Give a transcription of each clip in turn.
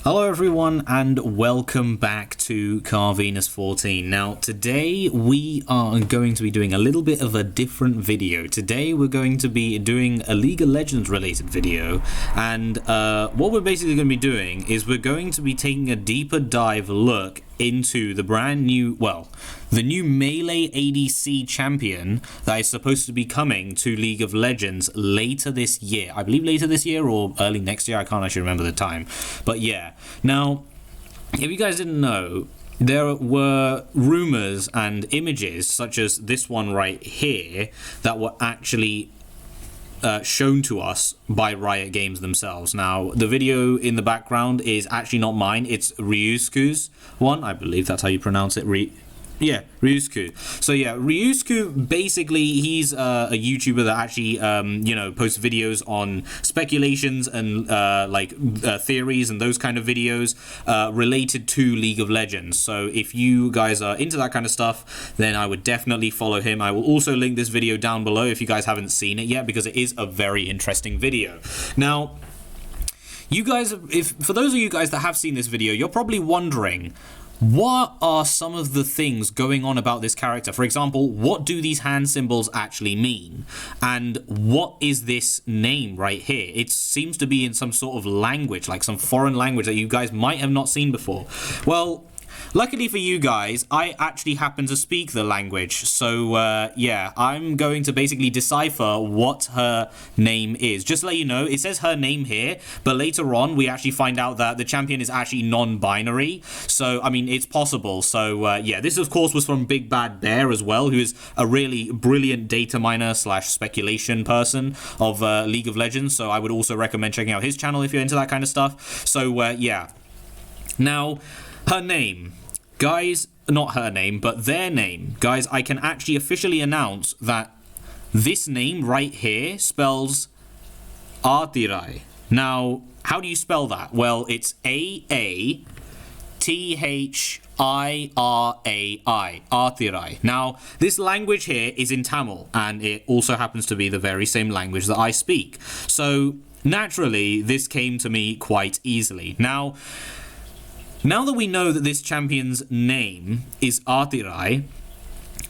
Hello everyone and welcome back to Car Venus 14. Now today we are going to be doing a little bit of a different video. Today we're going to be doing a League of Legends related video, and what we're basically going to be doing is we're going to be taking a deeper dive look into the brand new, the new Melee ADC champion that is supposed to be coming to League of Legends later this year. I believe later this year or early next year. I can't actually remember the time. But yeah. Now, if you guys didn't know, there were rumors and images such as this one right here that were actually shown to us by Riot Games themselves. Now, the video in the background is actually not mine. It's Ryusuke's one. I believe that's how you pronounce it. Ryusuke. So yeah, Ryusuke, basically he's a YouTuber that actually posts videos on speculations and theories and those kind of videos related to League of Legends. So if you guys are into that kind of stuff, then I would definitely follow him. I will also link this video down below if you guys haven't seen it yet, because it is a very interesting video. Now, you guys, for those of you guys that have seen this video, you're probably wondering, what are some of the things going on about this character? For example, what do these hand symbols actually mean? And what is this name right here? It seems to be in some sort of language, like some foreign language that you guys might have not seen before. Well, luckily for you guys, I actually happen to speak the language. So, yeah, I'm going to basically decipher what her name is. Just to let you know, it says her name here, but later on, we actually find out that the champion is actually non-binary. So, I mean, it's possible. So, yeah, this, of course, was from Big Bad Bear as well, who is a really brilliant data miner / speculation person of League of Legends. So, I would also recommend checking out his channel if you're into that kind of stuff. So, yeah. Now, her name. Guys, not her name, but their name. Guys, I can actually officially announce that this name right here spells Aatirai. Now, how do you spell that? Well, it's A-A-T-H-I-R-A-I, Aatirai. Now, this language here is in Tamil, and it also happens to be the very same language that I speak. So, naturally, this came to me quite easily. Now that we know that this champion's name is Aatirai,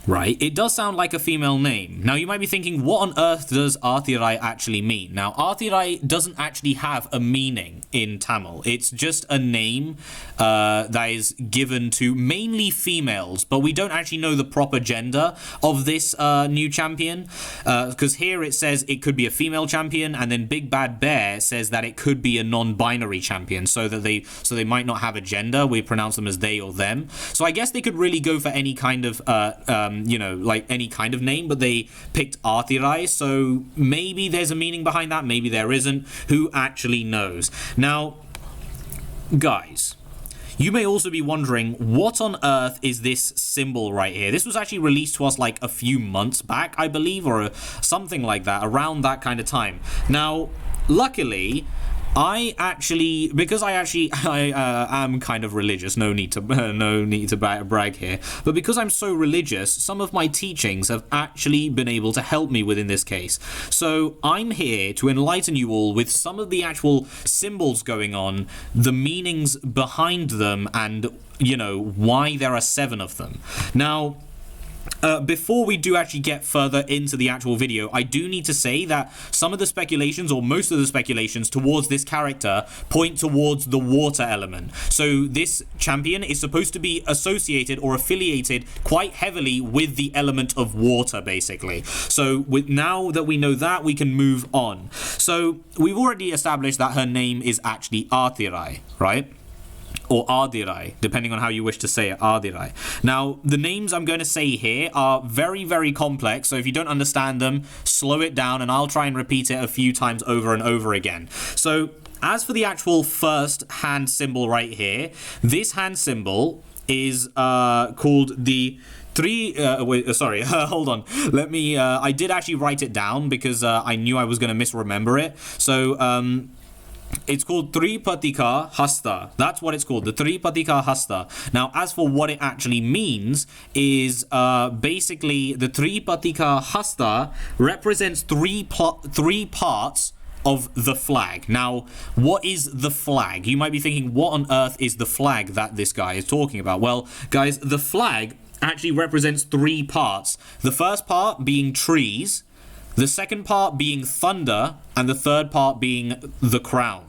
right, it does sound like a female name. Now, you might be thinking, what on earth does Aatirai actually mean? Now, Aatirai doesn't actually have a meaning in Tamil. It's just a name that is given to mainly females, but we don't actually know the proper gender of this new champion, because here it says it could be a female champion, and then Big Bad Bear says that it could be a non-binary champion, so they might not have a gender. We pronounce them as they or them. So I guess they could really go for any kind of any kind of name, but they picked Aatirai, so maybe there's a meaning behind that, maybe there isn't. Who actually knows? Now, guys, you may also be wondering, what on earth is this symbol right here? This was actually released to us like a few months back, I believe, or something like that, around that kind of time. Now, luckily, I am kind of religious. No need to brag here. But because I'm so religious, some of my teachings have actually been able to help me within this case. So I'm here to enlighten you all with some of the actual symbols going on, the meanings behind them, and why there are 7 of them. Now, before we do actually get further into the actual video, I do need to say that some of the speculations, or most of the speculations towards this character, point towards the water element. So this champion is supposed to be associated or affiliated quite heavily with the element of water, basically. So now that we know that, we can move on. So we've already established that her name is actually Aatirai, right? Or Aadirai, depending on how you wish to say it, Aadirai. Now, the names I'm going to say here are very, very complex, so if you don't understand them, slow it down, and I'll try and repeat it a few times over and over again. So, as for the actual first hand symbol right here, this hand symbol is called the hold on. Let me, I did actually write it down because I knew I was going to misremember it. So, it's called Tripatika Hasta. That's what it's called, the Tripatika Hasta. Now, as for what it actually means is basically the Tripatika Hasta represents three parts of the flag. Now, what is the flag? You might be thinking, what on earth is the flag that this guy is talking about? Well, guys, the flag actually represents 3 parts. The first part being trees, the second part being thunder, and the third part being the crown.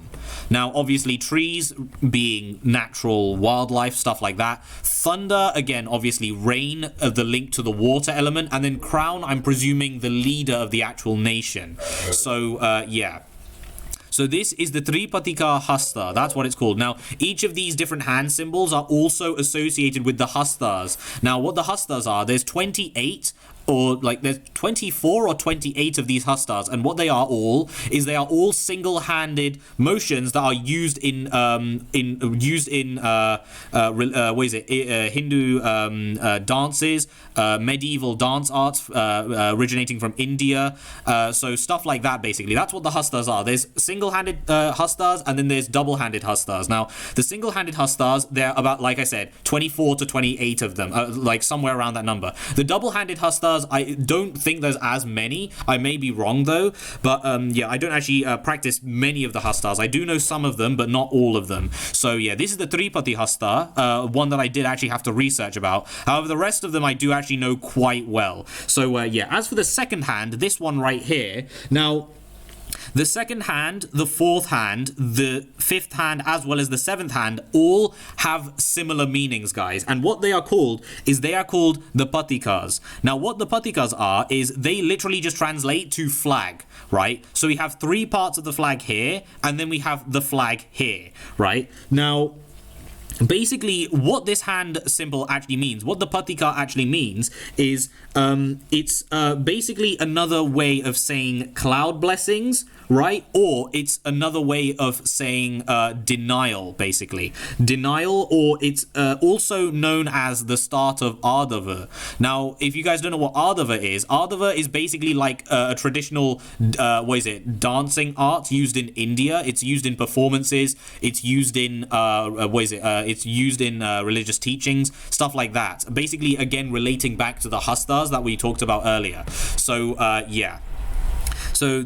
Now, obviously, trees being natural wildlife, stuff like that. Thunder, again, obviously, rain, the link to the water element. And then crown, I'm presuming the leader of the actual nation. So, yeah. So this is the Tripatika Hasta. That's what it's called. Now, each of these different hand symbols are also associated with the Hastas. Now, what the Hastas are, there's 28 or like there's 24 or 28 of these hastas, and what they are all is they are all single-handed motions that are used in Hindu dances, medieval dance arts originating from India, so stuff like that. Basically, that's what the hastas are. There's single-handed hastas, and then there's double-handed hastas. Now, the single-handed hastas, they're about, like I said, 24 to 28 of them, like somewhere around that number. The double-handed hastas, I don't think there's as many. I may be wrong though, but yeah, I don't actually practice many of the hastas. I do know some of them, but not all of them. So yeah, this is the Tripati hasta, one that I did actually have to research about. However, the rest of them I do actually know quite well. So yeah, as for the second hand, this one right here, now the second hand, the fourth hand, the fifth hand, as well as the seventh hand, all have similar meanings, guys. And what they are called is they are called the patikas. Now, what the patikas are is they literally just translate to flag, right? So we have 3 parts of the flag here, and then we have the flag here, right? Now, basically, what this hand symbol actually means, what the patika actually means is it's basically another way of saying cloud blessings, right? Or it's another way of saying denial, basically. Denial, or it's also known as the start of Ardava. Now, if you guys don't know what Ardava is basically like a traditional, dancing art used in India. It's used in performances. It's used in, it's used in religious teachings, stuff like that. Basically, again, relating back to the hastas that we talked about earlier. So, yeah. So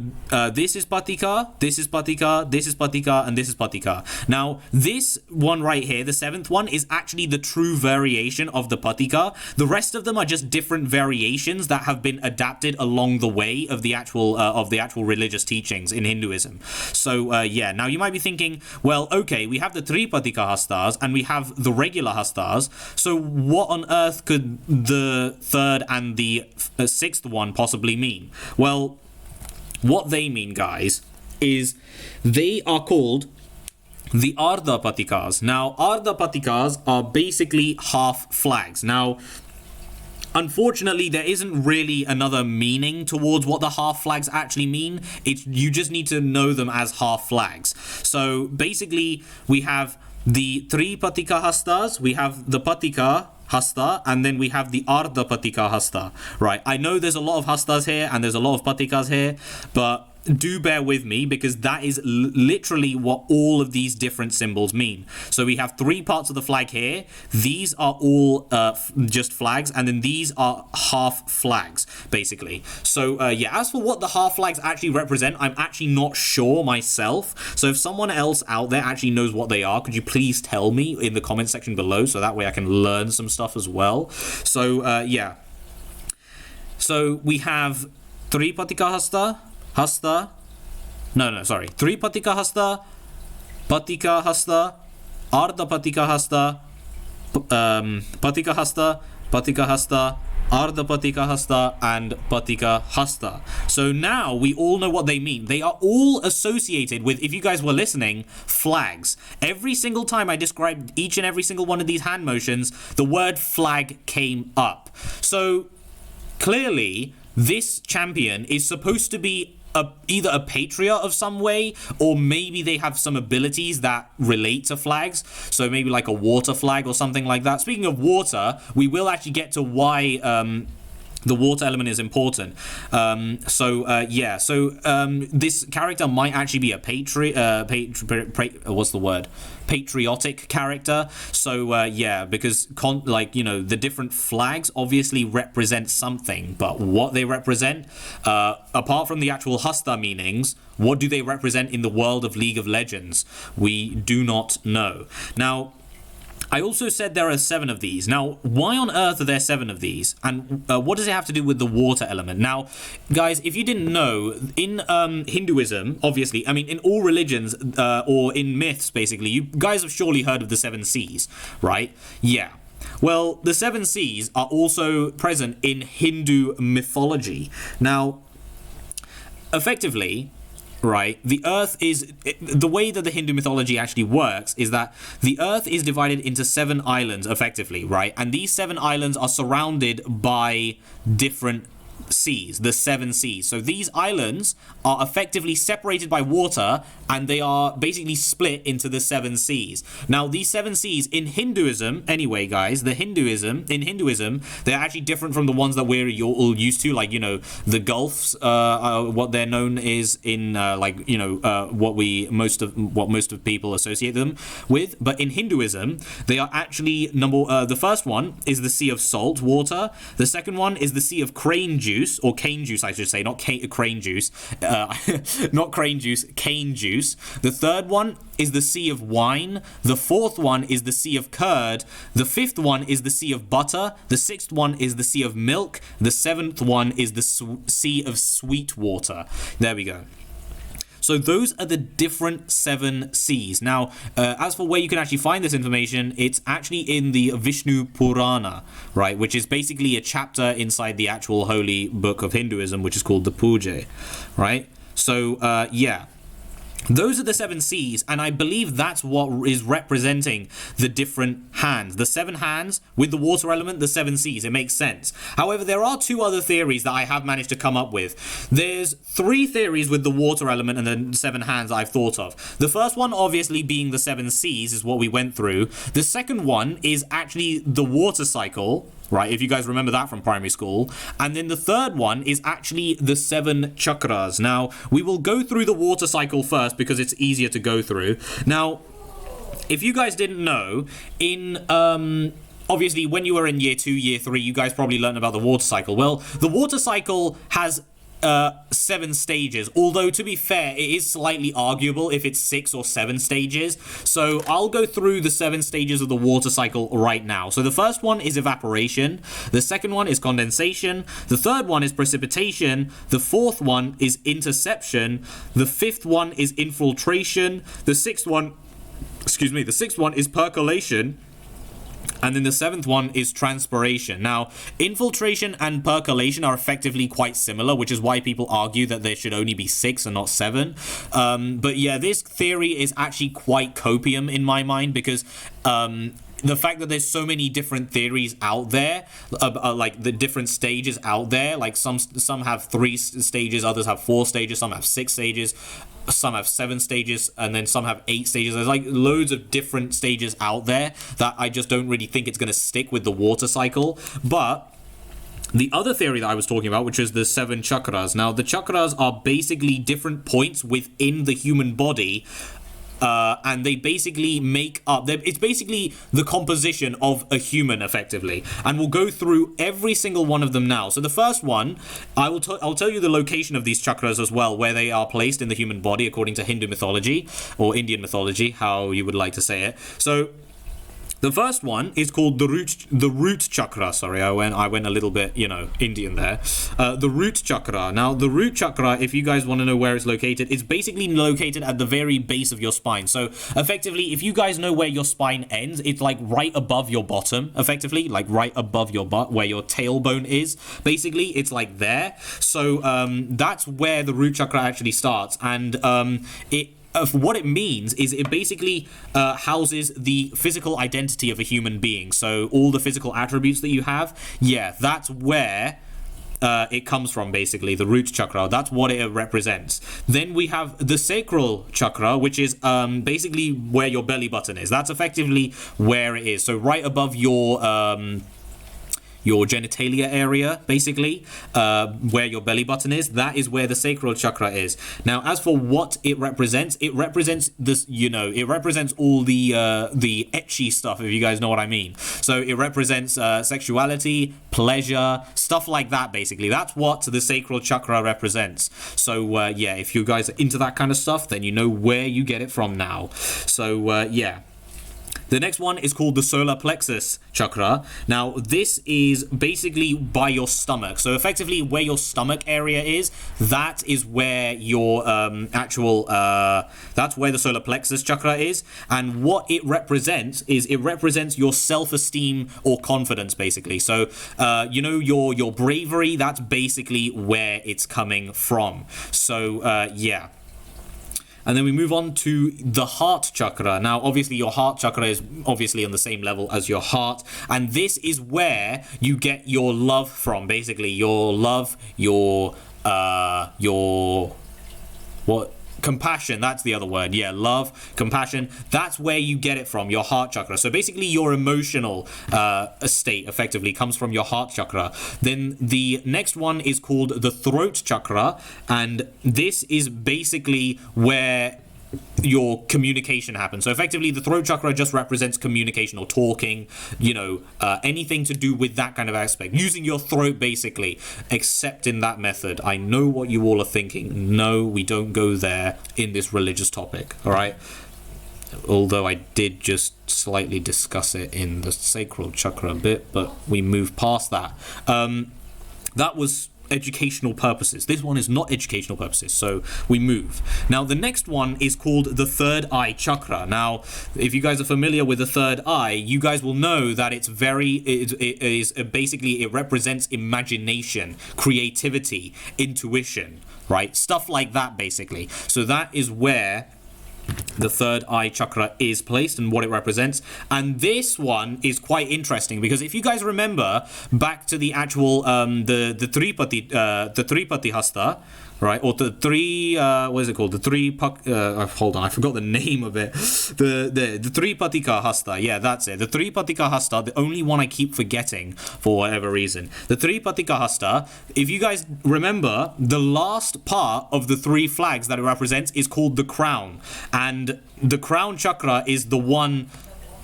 this is patika, this is patika, this is patika, and this is patika. Now, this one right here, the 7th one, is actually the true variation of the patika. The rest of them are just different variations that have been adapted along the way of the actual religious teachings in Hinduism. So yeah, now you might be thinking, well, okay, we have the 3 patika hastas and we have the regular hastas. So what on earth could the 3rd and the 6th one possibly mean? Well, what they mean, guys, is they are called the Ardha Patikas. Now, Ardha Patikas are basically half flags. Now, unfortunately, there isn't really another meaning towards what the half flags actually mean. You just need to know them as half flags. So, basically, we have the 3 Patika hastas, we have the Patika hasta, and then we have the Ardha Patika hasta, right? I know there's a lot of hastas here and there's a lot of patikas here, but do bear with me because that is literally what all of these different symbols mean. So we have 3 parts of the flag here. These are all just flags, and then these are half flags, basically. So yeah, as for what the half flags actually represent, I'm actually not sure myself. So if someone else out there actually knows what they are, could you please tell me in the comment section below, so that way I can learn some stuff as well. So yeah. So we have 3 patika hasta, 3 patika hasta, patika hasta, Ardha patika hasta, patika hasta, patika hasta, Ardha patika hasta, and patika hasta. So now we all know what they mean. They are all associated with, if you guys were listening, flags. Every single time I described each and every single one of these hand motions, the word flag came up. So clearly, this champion is supposed to be either a patriot of some way, or maybe they have some abilities that relate to flags. So maybe like a water flag or something like that. Speaking of water, we will actually get to why the water element is important. This character might actually be a patriotic character. So because the different flags obviously represent something, but what they represent, apart from the actual Hasta meanings, what do they represent in the world of League of Legends? We do not know. Now, I also said there are 7 of these. Now, why on earth are there 7 of these? And what does it have to do with the water element? Now, guys, if you didn't know, in Hinduism, obviously, I mean, in all religions or in myths, basically, you guys have surely heard of the 7 seas, right? Yeah. Well, the 7 seas are also present in Hindu mythology. Now, effectively, right, the earth is, the way that the Hindu mythology actually works is that the earth is divided into 7 islands effectively, right, and these 7 islands are surrounded by different seas, the 7 seas. So these islands are effectively separated by water, and they are basically split into the 7 seas. Now, these 7 seas in Hinduism, anyway, guys, in Hinduism, they're actually different from the ones that we're all used to, like, the Gulfs, what they're known is in, what most of people associate them with. But in Hinduism, they are actually the first one is the Sea of Salt Water. The second one is the Sea of Crane Juice, or cane juice, I should say, not crane juice, not crane juice, cane juice. The third one is the Sea of Wine. The fourth one is the Sea of Curd. The fifth one is the Sea of Butter. The sixth one is the Sea of Milk. The seventh one is the Sea of Sweet Water. There we go. So those are the different 7 seas. Now, as for where you can actually find this information, it's actually in the Vishnu Purana, right, which is basically a chapter inside the actual holy book of Hinduism, which is called the Puja, right? So, those are the 7 seas, and I believe that's what is representing the different hands. The 7 hands with the water element, the 7 seas. It makes sense. However, there are 2 other theories that I have managed to come up with. There's 3 theories with the water element and the 7 hands I've thought of. The first one, obviously, being the 7 seas is what we went through. The second one is actually the water cycle, right, if you guys remember that from primary school. And then the third one is actually the 7 chakras. Now, we will go through the water cycle first because it's easier to go through. Now, if you guys didn't know, in obviously when you were in year 2, year 3, you guys probably learned about the water cycle. Well, the water cycle has 7 stages, although to be fair, it is slightly arguable if it's 6 or 7 stages. So I'll go through the 7 stages of the water cycle right now. So the first one is evaporation, the second one is condensation, the third one is precipitation, the fourth one is interception, the fifth one is infiltration, the sixth one is percolation, and then the 7th one is transpiration. Now, infiltration and percolation are effectively quite similar, which is why people argue that there should only be 6 and not 7. But yeah, this theory is actually quite copium in my mind, because the fact that there's so many different theories out there, like the different stages out there, like some have 3 stages, others have 4 stages, some have 6 stages, some have 7 stages, and then some have 8 stages. There's like loads of different stages out there that I just don't really think it's going to stick with the water cycle. But the other theory that I was talking about, which is the 7 chakras. Now, the chakras are basically different points within the human body, and they basically make up, it's basically the composition of a human, effectively, and we'll go through every single one of them now. So the first one, I'll tell you the location of these chakras as well, where they are placed in the human body according to Hindu mythology, or Indian mythology, how you would like to say it. So the first one is called the root chakra. Sorry, I went a little bit, Indian there. The root chakra. Now, the root chakra, if you guys want to know where it's located, it's basically located at the very base of your spine. So, effectively, if you guys know where your spine ends, it's like right above your bottom, effectively, like right above your butt, where your tailbone is. Basically, it's like there. So, that's where the root chakra actually starts. And what it means is it basically houses the physical identity of a human being. So all the physical attributes that you have, yeah, that's where it comes from, basically, the root chakra. That's what it represents. Then we have the sacral chakra, which is basically where your belly button is. That's effectively where it is. So right above your your genitalia area, basically, where your belly button is. That is where the sacral chakra is. Now, as for what it represents this, it represents all the ecchi stuff, if you guys know what I mean. So it represents sexuality, pleasure, stuff like that, basically. That's what the sacral chakra represents. So yeah, if you guys are into that kind of stuff, then you know where you get it from now. So yeah. The next one is called the solar plexus chakra. Now, this is basically by your stomach. So effectively, where your stomach area is, that is where your that's where the solar plexus chakra is. And what it represents is it represents your self-esteem or confidence, basically. So, your bravery, that's basically where it's coming from. So, yeah. And then we move on to the heart chakra. Now, obviously, your heart chakra is obviously on the same level as your heart. And this is where you get your love from, basically. Your love, compassion, that's the other word. Yeah, love, compassion. That's where you get it from, your heart chakra. So basically your emotional state effectively comes from your heart chakra. Then the next one is called the throat chakra. And this is basically where your communication happens. So effectively the throat chakra just represents communication or talking, anything to do with that kind of aspect, using your throat basically, except in that method. I know what you all are thinking. No, we don't go there in this religious topic, all right? Although I did just slightly discuss it in the sacral chakra a bit, but we move past that. That was educational purposes. This one is not educational purposes, so we move. Now, the next one is called the third eye chakra. Now, if you guys are familiar with the third eye, you guys will know that it represents imagination, creativity, intuition, right? Stuff like that, basically. So that is where the third eye chakra is placed and what it represents. And this one is quite interesting because if you guys remember back to the actual the Tripati Hasta, right, or the three what is it called, the three hold on, I forgot the name of it, the Tripatika Hasta, yeah, that's it, the Tripatika Hasta, the only one I keep forgetting for whatever reason. The Tripatika Hasta, if you guys remember, the last part of the three flags that it represents is called the crown, and the crown chakra is the one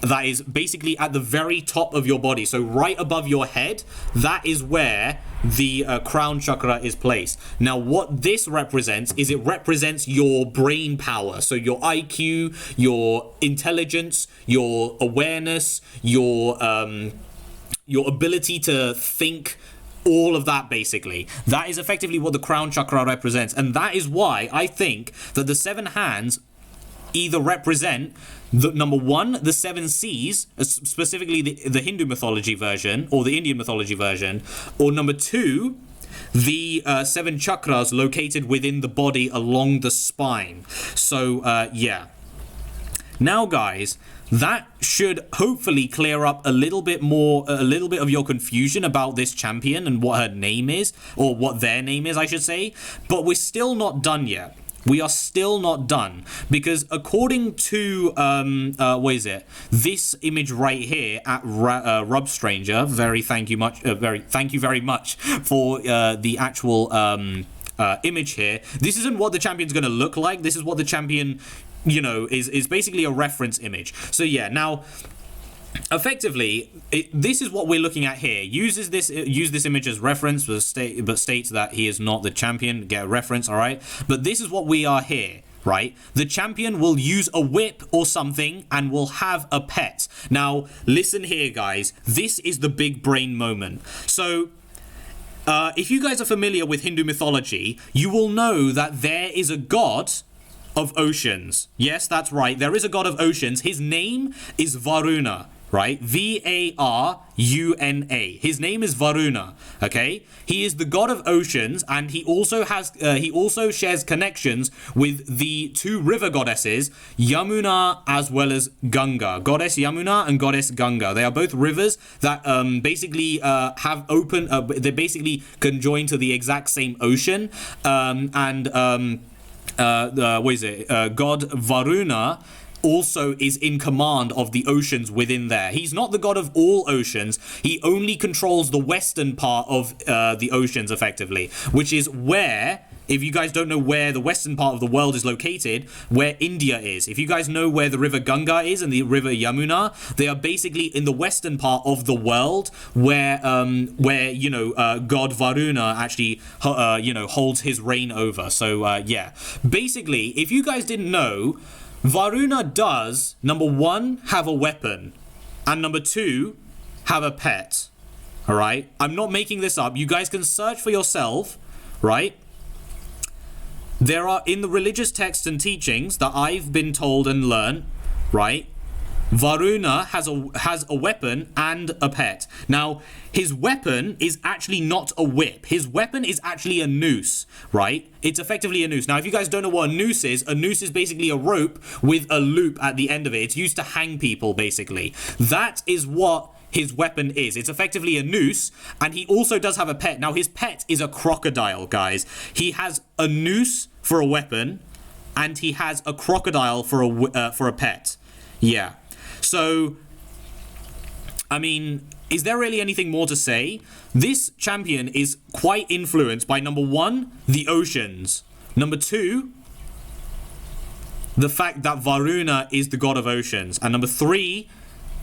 that is basically at the very top of your body, so right above your head. That is where the crown chakra is placed. Now, what this represents is it represents your brain power, so your IQ, your intelligence, your awareness, your ability to think, all of that, basically. That is effectively what the crown chakra represents, and that is why I think that the seven hands either represent number one, the seven seas, specifically the Hindu mythology version or the Indian mythology version, or number two, the seven chakras located within the body along the spine. So yeah. Now, guys, that should hopefully clear up a little bit of your confusion about this champion and what her name is, or what their name is, I should say. But we're still not done yet. We are still not done, because according to this image right here at Rub Stranger, thank you very much for the actual image here. This isn't what the champion's going to look like. This is what the champion, is basically a reference image. So yeah, now, effectively, this is what we're looking at here. Use this image as reference, but states that he is not the champion. Get a reference, all right? But this is what we are here, right? The champion will use a whip or something and will have a pet. Now, listen here, guys. This is the big brain moment. So, if you guys are familiar with Hindu mythology, you will know that there is a god of oceans. Yes, that's right. There is a god of oceans. His name is Varuna, right? Varuna. His name is Varuna, okay? He is the god of oceans, and he also shares connections with the two river goddesses, Yamuna as well as Ganga. Goddess Yamuna and goddess Ganga. They are both rivers that basically have open, they basically conjoin to the exact same ocean, God Varuna also is in command of the oceans within there. He's not the god of all oceans. He only controls the western part of the oceans, effectively, which is where, if you guys don't know where the western part of the world is located, where India is. If you guys know where the river Ganga is and the river Yamuna, they are basically in the western part of the world where God Varuna actually, holds his reign over. So, yeah. Basically, if you guys didn't know, Varuna does, number one, have a weapon, and number two, have a pet. All right? I'm not making this up. You guys can search for yourself, right? There are, in the religious texts and teachings that I've been told and learned, right? Varuna has a weapon and a pet. Now, his weapon is actually not a whip. His weapon is actually a noose, right? It's effectively a noose. Now, if you guys don't know what a noose is basically a rope with a loop at the end of it. It's used to hang people, basically. That is what his weapon is. It's effectively a noose, and he also does have a pet. Now, his pet is a crocodile, guys. He has a noose for a weapon, and he has a crocodile for a pet. Yeah. So, I mean, is there really anything more to say? This champion is quite influenced by, number one, the oceans. Number two, the fact that Varuna is the god of oceans. And number three,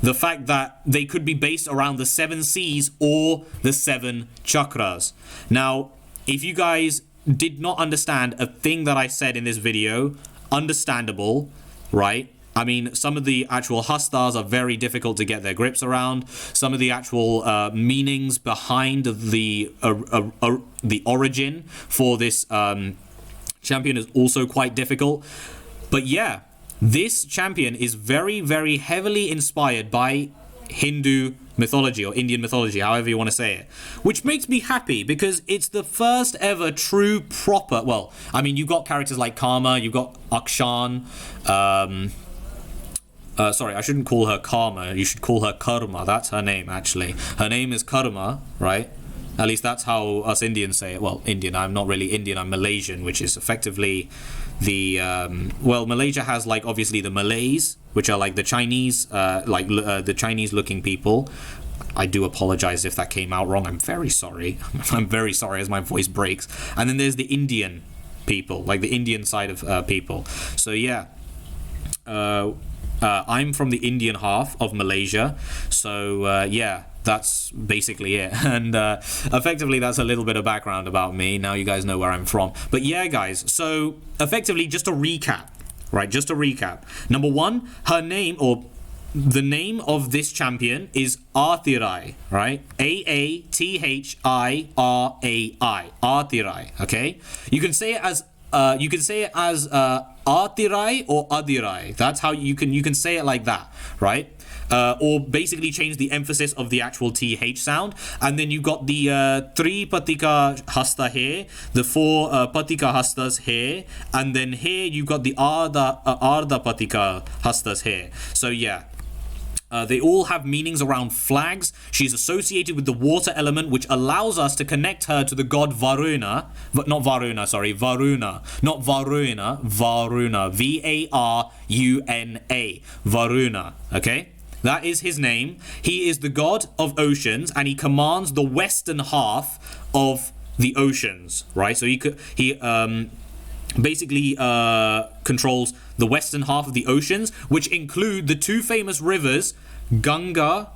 the fact that they could be based around the 7 seas or the 7 chakras. Now, if you guys did not understand a thing that I said in this video, understandable, right? I mean, some of the actual hastas are very difficult to get their grips around. Some of the actual meanings behind the origin for this champion is also quite difficult. But yeah, this champion is very, very heavily inspired by Hindu mythology or Indian mythology, however you want to say it, which makes me happy because it's the first ever true proper, well, I mean, you've got characters like Karma, you've got Akshan, sorry, I shouldn't call her Karma, you should call her Karma. That's her name, actually. Her name is Karma, right? At least that's how us Indians say it. Well, Indian, I'm not really Indian, I'm Malaysian, which is effectively the, well, Malaysia has, like, obviously the Malays, which are like the Chinese, the Chinese looking people. I do apologize if that came out wrong. I'm very sorry. I'm very sorry as my voice breaks. And then there's the Indian people, like the Indian side of people. So yeah, I'm from the Indian half of Malaysia. So yeah, that's basically it. And effectively, that's a little bit of background about me. Now you guys know where I'm from. But yeah, guys, so effectively, just to recap, right? Just to recap. Number one, her name, or the name of this Champion is Aathirai, right? Aathirai. Aathirai, okay? You can say it as Aathirai or Adirai. That's how you can say it like that, right? Or basically change the emphasis of the actual TH sound. And then you've got the 3 Patika Hasta here, the 4 Patika Hastas here, and then here you've got the Arda Patika Hastas here. So yeah. They all have meanings around flags. She's associated with the water element, which allows us to connect her to the god Varuna. Not Varuna, sorry. Varuna. Not Varuna. Varuna. V-A-R-U-N-A. Varuna. Okay? That is his name. He is the god of oceans, and he commands the western half of the oceans, right? So he basically controls the western half of the oceans, which include the 2 famous rivers, Ganga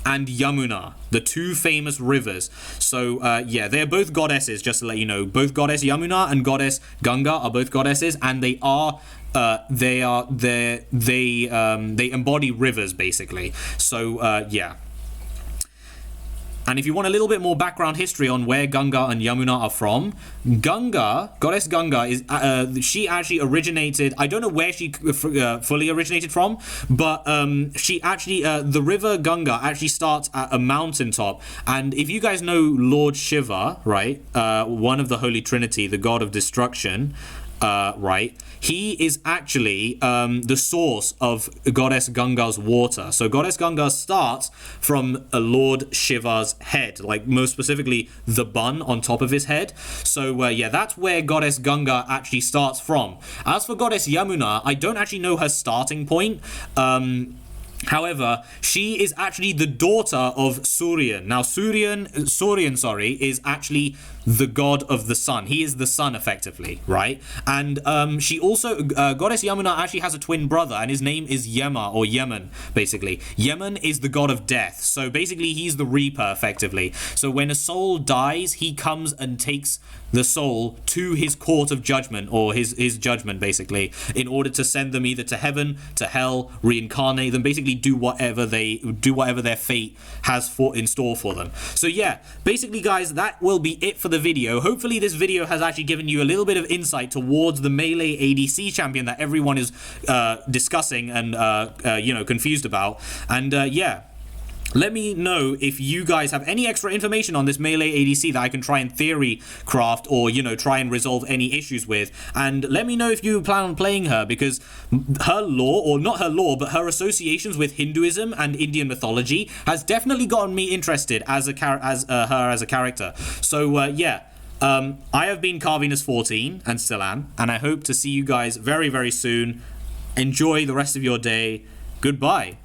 and Yamuna, the 2 famous rivers. So yeah, they're both goddesses, just to let you know. Both goddess Yamuna and goddess Ganga are both goddesses, and they embody rivers, basically. So yeah. And if you want a little bit more background history on where Ganga and Yamuna are from, goddess Ganga is she actually originated. I don't know where she fully originated from, but she actually the river Ganga actually starts at a mountaintop. And if you guys know Lord Shiva, right, one of the Holy Trinity, the god of destruction, right, he is actually the source of Goddess Ganga's water. So Goddess Ganga starts from a Lord Shiva's head, like most specifically the bun on top of his head. So yeah, that's where Goddess Ganga actually starts from. As for Goddess Yamuna, I don't actually know her starting point. However, she is actually the daughter of Suryan. Now, Suryan, is actually the god of the sun. He is the sun, effectively, right? And she also, Goddess Yamuna actually has a twin brother, and his name is Yema, or Yemen, basically. Yemen is the god of death. So basically, he's the reaper, effectively. So when a soul dies, he comes and takes the soul to his court of judgment, or his judgment, basically, in order to send them either to heaven, to hell, reincarnate them, basically do whatever their fate has in store for them. So yeah, basically guys, that will be it for the video. Hopefully this video has actually given you a little bit of insight towards the Melee ADC champion that everyone is discussing and you know, confused about. And yeah, let me know if you guys have any extra information on this Melee ADC that I can try and theory craft, or, you know, try and resolve any issues with. And let me know if you plan on playing her, because her lore, or not her lore, but her associations with Hinduism and Indian mythology has definitely gotten me interested as her as a character. So yeah, I have been Carvinus14 and still am, and I hope to see you guys very, very soon. Enjoy the rest of your day. Goodbye.